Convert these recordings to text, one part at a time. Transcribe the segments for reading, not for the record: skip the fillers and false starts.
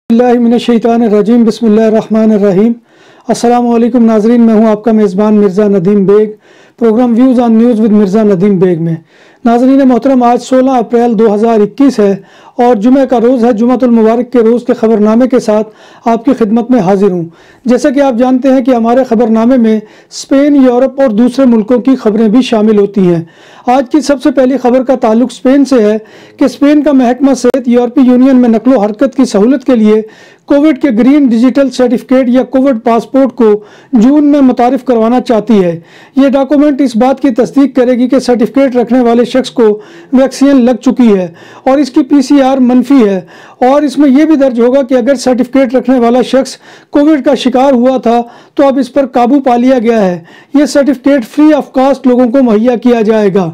बिस्मिल्लाहिर्रहमानिर्रहीम बिस्मिल्लाहिर्रहमानिर्रहीम। अस्सलाम वालेकुम नाजरीन, मैं हूं आपका मेज़बान Mirza Nadeem Baig. Program views on news with Mirza Nadeem Baig में नाजरीन मोहतरम, आज 16 अप्रैल 2021 है और जुमे का रोज़ है। जुमातुल मुबारक के रोज़ के ख़बरनामे के साथ आपकी खिदमत में हाजिर हूँ। जैसा कि आप जानते हैं कि हमारे ख़बरनामे में स्पेन, यूरोप और दूसरे मुल्कों की खबरें भी शामिल होती हैं। आज की सबसे पहली खबर का ताल्लुक स्पेन से है कि स्पेन का महकमा सेहत यूरोपीय यूनियन में नकलो हरकत की सहूलत के लिए कोविड के ग्रीन डिजिटल सर्टिफिकेट या कोविड पासपोर्ट को जून में मुतारिफ करवाना चाहती है। ये डॉक्यूमेंट इस बात की तस्दीक करेगी कि सर्टिफिकेट रखने वाले शख्स को वैक्सीन लग चुकी है और इसकी PCR मनफी है, और इसमें यह भी दर्ज होगा कि अगर सर्टिफिकेट रखने वाला शख्स कोविड का शिकार हुआ था तो अब इस पर काबू पा लिया गया है। यह सर्टिफिकेट फ्री ऑफ कॉस्ट लोगों को मुहैया किया जाएगा।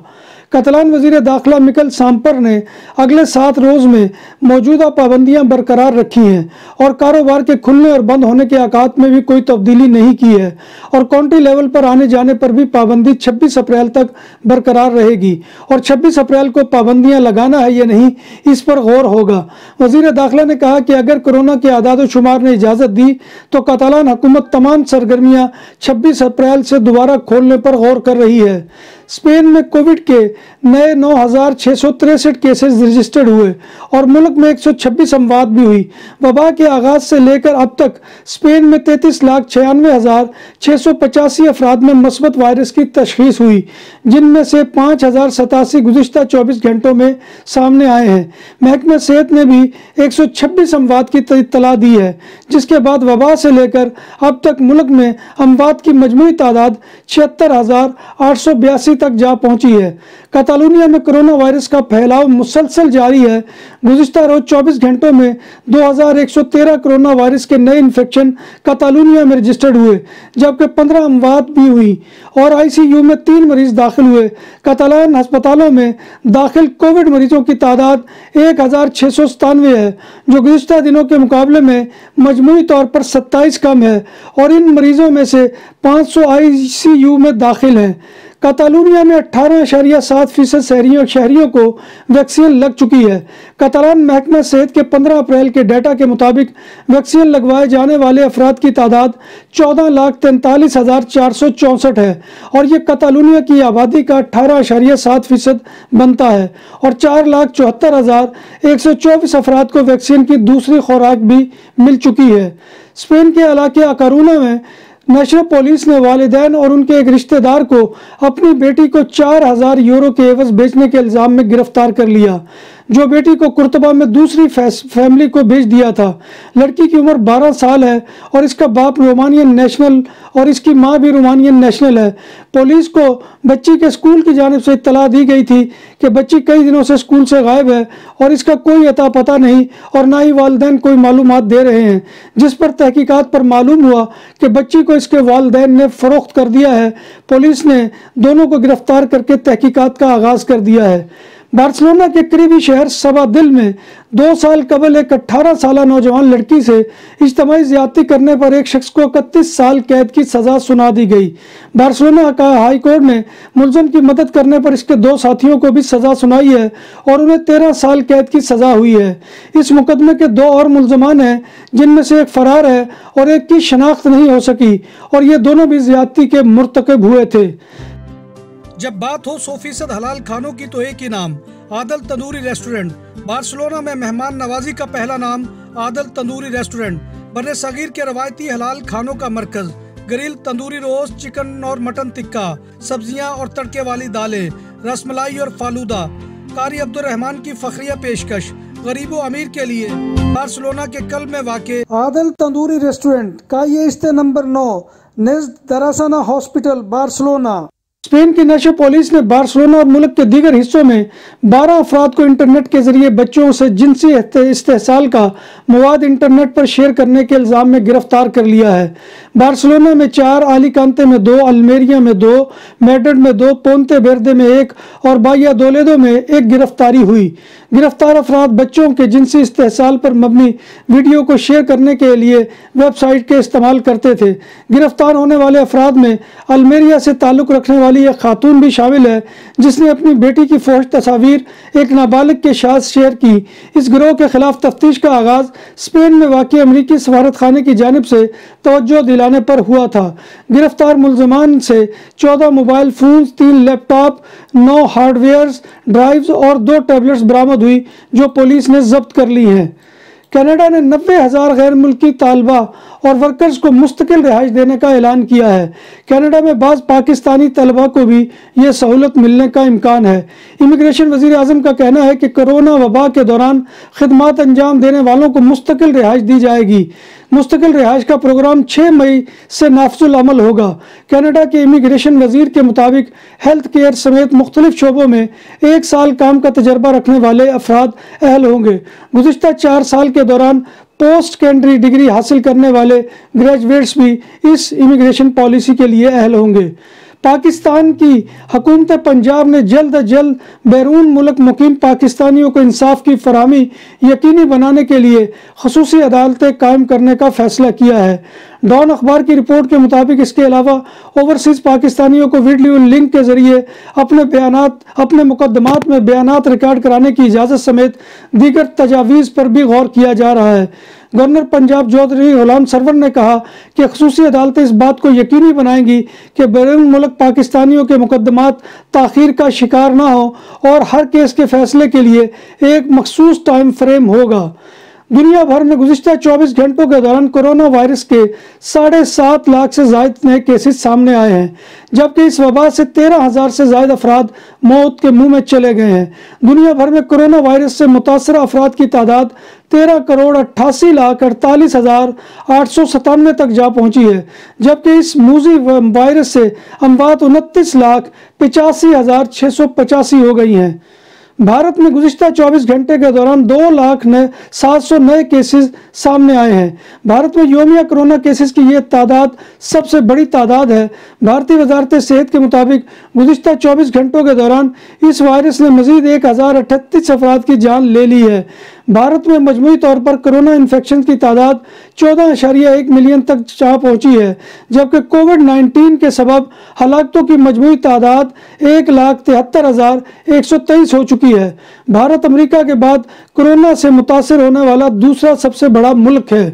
कतलान वज़ीर दाखिला मिकल सांपर ने अगले 7 रोज़ में मौजूदा पाबंदियां बरकरार रखी हैं और कारोबार के खुलने और बंद होने के औकात में भी कोई तब्दीली नहीं की है, और काउंटी लेवल पर आने जाने पर भी पाबंदी 26 अप्रैल तक बरकरार रहेगी और 26 अप्रैल को पाबंदियां लगाना है या नहीं, इस पर गौर होगा। वज़ीर दाखिला ने कहा कि अगर कोरोना के आदाद शुमार ने इजाज़त दी तो कतलान हुकूमत तमाम सरगर्मियां 26 अप्रैल से दोबारा खोलने पर गौर कर रही है। स्पेन में कोविड के नए 9,663 केसेस रजिस्टर्ड हुए और मुल्क में 126 अमवात भी हुई। वबा के आगाज से लेकर अब तक स्पेन में 33,96,685 अफराद में मस्बत वायरस की तशखीस हुई, जिनमें से 5,087 गुज़िश्ता 24 घंटों में सामने आए हैं। महकमा सेहत ने भी 126 अमवात की इत्तला दी है, जिसके बाद वबा से लेकर अब तक मुल्क में अमवात की मजमूई तादाद 76,882 तक जा पहुंची है। कतालुनिया में कोरोना वायरस का फैलाव मुसलसल जारी है। गुज़िश्ता रोज 24 घंटों में 2,113 कोरोना वायरस के नए इन्फेक्शन कतालुनिया में रजिस्टर्ड हुए, जबकि 15 अमवात भी हुई और ICU में 3 मरीज दाखिल हुए। कतालान अस्पतालों में दाखिल कोविड मरीजों की तादाद 1,697 है, जो गुज़िश्ता दिनों के मुकाबले में मजमूई तौर पर 27 कम है, और इन मरीजों में से 500 ICU में दाखिल हैं। कतालुनिया में 18.7% शहरियों को वैक्सीन लग चुकी है। कतालान महकमा सेहत के 15 अप्रैल के डाटा के मुताबिक वैक्सीन लगवाए जाने वाले अफराद की तादाद 14,43,464 है और ये कतालुनिया की आबादी का 18.7% बनता है, और 4,74,124 अफराद को वैक्सीन की दूसरी खुराक भी मिल चुकी है। स्पेन के इलाके अकारूना में नेशनल पुलिस ने वालिदैन और उनके एक रिश्तेदार को अपनी बेटी को 4,000 यूरो के एवज बेचने के इल्ज़ाम में गिरफ्तार कर लिया, जो बेटी को कुर्तबा में दूसरी फैमिली को भेज दिया था। लड़की की उम्र 12 साल है और इसका बाप रोमानियन नेशनल और इसकी मां भी रोमानियन नेशनल है। पुलिस को बच्ची के स्कूल की जानिब से इत्तला दी गई थी कि बच्ची कई दिनों से स्कूल से गायब है और इसका कोई अता पता नहीं और ना ही वालिदैन कोई मालूमात दे रहे हैं, जिस पर तहकीकात पर मालूम हुआ कि बच्ची को इसके वालिदैन ने फ़रोख्त कर दिया है। पुलिस ने दोनों को गिरफ्तार करके तहकीकात का आगाज़ कर दिया है। बार्सिलोना के करीबी शहर सबादिल में 2 साल कबल एक 18 साल नौजवान लड़की से इज्तिमाई ज़्यादती करने पर एक शख्स को 31 साल कैद की सज़ा सुना दी गई। बार्सिलोना का हाई कोर्ट ने मुलज़म की मदद करने पर इसके 2 साथियों को भी सज़ा सुनाई है और उन्हें 13 साल कैद की सज़ा हुई है। इस मुकदमे के 2 और मुलज़मान हैं, जिनमें से एक फ़रार है और एक की शनाख्त नहीं हो सकी, और ये दोनों भी ज़्यादती के मुर्तकब हुए थे। जब बात हो 100% हलाल खानों की तो एक ही नाम, आदल तंदूरी रेस्टोरेंट। बार्सिलोना में मेहमान नवाजी का पहला नाम आदल तंदूरी रेस्टोरेंट। बर्रे सगीर के रवायती हलाल खानों का मरकज। ग्रिल, तंदूरी रोस्ट, चिकन और मटन टिक्का, सब्जियां और तड़के वाली दालें, रसमलाई और फालूदा। कारी अब्दुर्रहमान की फखरिया पेशकश गरीबो अमीर के लिए। बार्सिलोना के कल्ब में वाक़े आदल तंदूरी रेस्टोरेंट का ये इस्ते नंबर 9 नेज़्द दरासाना हॉस्पिटल बार्सिलोना। स्पेन की नेशनल पुलिस ने बार्सिलोना और मुल्क के दीगर हिस्सों में 12 अफराद को इंटरनेट के जरिए बच्चों से जिनसी इस्तेहसाल का मवाद इंटरनेट पर शेयर करने के इल्ज़ाम में गिरफ्तार कर लिया है। बार्सिलोना में 4, अलीकांते में 2, अल्मेरिया में 2, मैड्रिड में 2, पोंते वेर्दे में 1 और बाया दोलेदो में 1 गिरफ्तारी हुई। गिरफ्तार अफराद बच्चों के जिनसी इस्तेहसाल पर मबनी वीडियो को शेयर करने के लिए वेबसाइट के इस्तेमाल करते थे। गिरफ्तार होने वाले अफराद में अल्मेरिया से ताल्लुक़ रखने वाली والی ایک خاتون بھی شامل ہے جس نے اپنی بیٹی کی فحش تصاویر ایک نابالغ کے ساتھ شیئر کی۔ اس گروہ کے خلاف تفتیش کا آغاز اسپین میں واقع امریکی سفارت خانے کی جانب سے توجہ دلانے پر ہوا تھا۔ گرفتار ملزمان سے 14 موبائل فونز، 3 لیپ ٹاپ، 9 ہارڈ ویئرز ڈرائیوز اور 2 ٹیبلٹس برآمد ہوئی جو پولیس نے ضبط کر لی ہیں۔ کینیڈا نے 90,000 غیر ملکی طالبہ اور ورکرز کو مستقل رہائش دینے کا اعلان کیا ہے۔ کینیڈا میں بعض پاکستانی طلبہ کو بھی یہ سہولت ملنے کا امکان ہے۔ امیگریشن وزیر اعظم کا کہنا ہے کہ کورونا وبا کے دوران خدمات انجام دینے والوں کو مستقل رہائش دی جائے گی۔ مستقل رہائش کا پروگرام 6 مئی سے نافذ العمل ہوگا۔ کینیڈا کے امیگریشن وزیر کے مطابق ہیلتھ کیئر سمیت مختلف شعبوں میں 1 سال کام کا تجربہ رکھنے والے افراد اہل ہوں گے۔ گزشتہ 4 سال کے دوران پوسٹ سیکنڈری ڈگری حاصل کرنے والے گریجویٹس بھی اس امیگریشن پالیسی کے لیے اہل ہوں گے۔ پاکستان کی حکومت پنجاب نے جلد از جلد بیرون ملک مقیم پاکستانیوں کو انصاف کی فراہمی یقینی بنانے کے لیے خصوصی عدالتیں قائم کرنے کا فیصلہ کیا ہے۔ ڈان اخبار کی رپورٹ کے مطابق اس کے علاوہ اوورسیز پاکستانیوں کو ویڈیو لنک کے ذریعے اپنے مقدمات میں بیانات ریکارڈ کرانے کی اجازت سمیت دیگر تجاویز پر بھی غور کیا جا رہا ہے۔ گورنر پنجاب چودھری غلام سرور نے کہا کہ خصوصی عدالتیں اس بات کو یقینی بنائیں گی کہ بیرون ملک پاکستانیوں کے مقدمات تاخیر کا شکار نہ ہوں اور ہر کیس کے فیصلے کے لیے ایک مخصوص ٹائم فریم ہوگا۔ دنیا بھر میں گزشتہ 24 گھنٹوں کے دوران کورونا وائرس کے 7.5 لاکھ سے زائد نئے کیسز سامنے آئے ہیں، جبکہ اس وبا سے 13,000 سے زائد افراد موت کے منہ میں چلے گئے ہیں۔ دنیا بھر میں کورونا وائرس سے متاثرہ افراد کی تعداد 13,88,48,897 تک جا پہنچی ہے، جبکہ اس موذی وائرس سے اموات 29,85,685 ہو گئی ہیں۔ بھارت میں گزشتہ 24 گھنٹے کے دوران 2,07,000 نئے کیسز سامنے آئے ہیں۔ بھارت میں یومیہ کورونا کیسز کی یہ تعداد سب سے بڑی تعداد ہے۔ بھارتی وزارت صحت کے مطابق گزشتہ 24 گھنٹوں کے دوران اس وائرس نے مزید 1,038 افراد کی جان لے لی ہے۔ بھارت میں مجموعی طور پر کورونا انفیکشن کی تعداد 14.1 ملین تک جا پہنچی ہے، جبکہ کووڈ-19 کے سبب ہلاکتوں کی مجموعی تعداد 1,73,123 ہو چکی ہے۔ بھارت امریکہ کے بعد کورونا سے متاثر ہونے والا دوسرا سب سے بڑا ملک ہے۔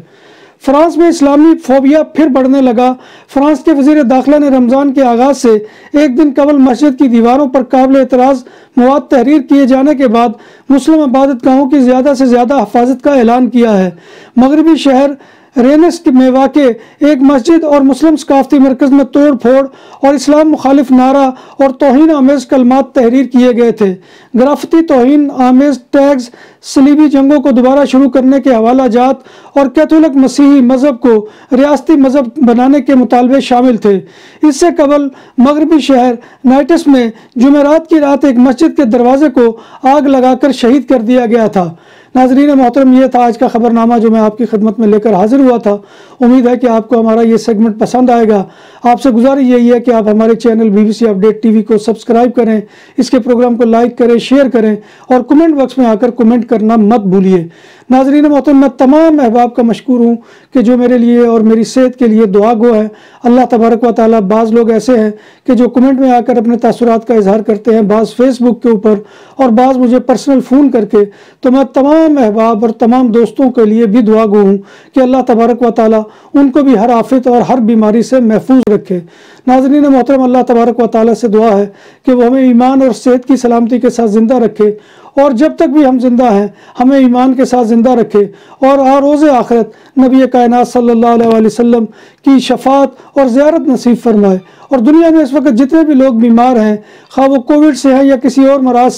فرانس میں اسلامی فوبیا پھر بڑھنے لگا۔ فرانس کے وزیر داخلہ نے رمضان کے آغاز سے ایک دن قبل مسجد کی دیواروں پر قابل اعتراض مواد تحریر کیے جانے کے بعد مسلم عبادت گاہوں کی زیادہ سے زیادہ حفاظت کا اعلان کیا ہے۔ مغربی شہر رینس میں واقع ایک مسجد اور مسلم ثقافتی مرکز میں توڑ پھوڑ اور اسلام مخالف نعرہ اور توہین آمیز کلمات تحریر کیے گئے تھے۔ گرافتی توہین آمیز ٹیگز صلیبی جنگوں کو دوبارہ شروع کرنے کے حوالہ جات اور کیتھولک مسیحی مذہب کو ریاستی مذہب بنانے کے مطالبے شامل تھے۔ اس سے قبل مغربی شہر نائٹس میں جمعرات کی رات ایک مسجد کے دروازے کو آگ لگا کر شہید کر دیا گیا تھا۔ ناظرین محترم، یہ تھا آج کا خبر نامہ جو میں آپ کی خدمت میں لے کر حاضر ہوا تھا۔ امید ہے کہ آپ کو ہمارا یہ سیگمنٹ پسند آئے گا۔ آپ سے گزارش یہی ہے کہ آپ ہمارے چینل BBC اپڈیٹ TV کو سبسکرائب کریں، اس کے پروگرام کو لائک کریں، شیئر کریں اور کمنٹ باکس میں آ کر کمنٹ کرنا مت بھولیے۔ ناظرین محترم، میں تمام احباب کا مشکور ہوں کہ جو میرے لیے اور میری صحت کے لیے دعا گو ہیں۔ اللہ تبارک و تعالیٰ، بعض لوگ ایسے ہیں کہ جو کمنٹ میں آ کر اپنے تاثرات کا اظہار کرتے ہیں، بعض فیس بک کے اوپر اور بعض مجھے پرسنل فون کر کے، تو میں تمام احباب اور تمام دوستوں کے لیے بھی دعا گو ہوں کہ اللہ تبارک و تعالیٰ ان کو بھی ہر آفت اور ہر بیماری سے محفوظ رکھے۔ ناظرین محترم، اللہ تبارک و تعالیٰ سے دعا ہے کہ وہ ہمیں ایمان اور صحت کی سلامتی کے ساتھ زندہ رکھے، اور جب تک بھی ہم زندہ ہیں ہمیں ایمان کے ساتھ زندہ رکھے، اور روز آخرت نبی کائنات صلی اللہ علیہ وسلم کی شفاعت اور زیارت نصیب فرمائے۔ اور دنیا میں اس وقت جتنے بھی لوگ بیمار ہیں، خواہ وہ کووڈ سے ہیں یا کسی اور امراض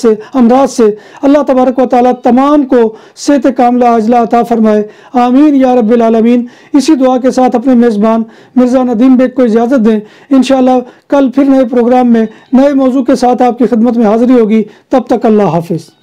سے، اللہ تبارک و تعالیٰ تمام کو صحت کاملہ عاجلہ عطا فرمائے، آمین یا رب العالمین۔ اسی دعا کے ساتھ اپنے میزبان مرزا ندیم بیگ کو اجازت دیں۔ انشاءاللہ کل پھر نئے پروگرام میں نئے موضوع کے ساتھ آپ کی خدمت میں حاضری ہوگی۔ تب تک اللہ حافظ۔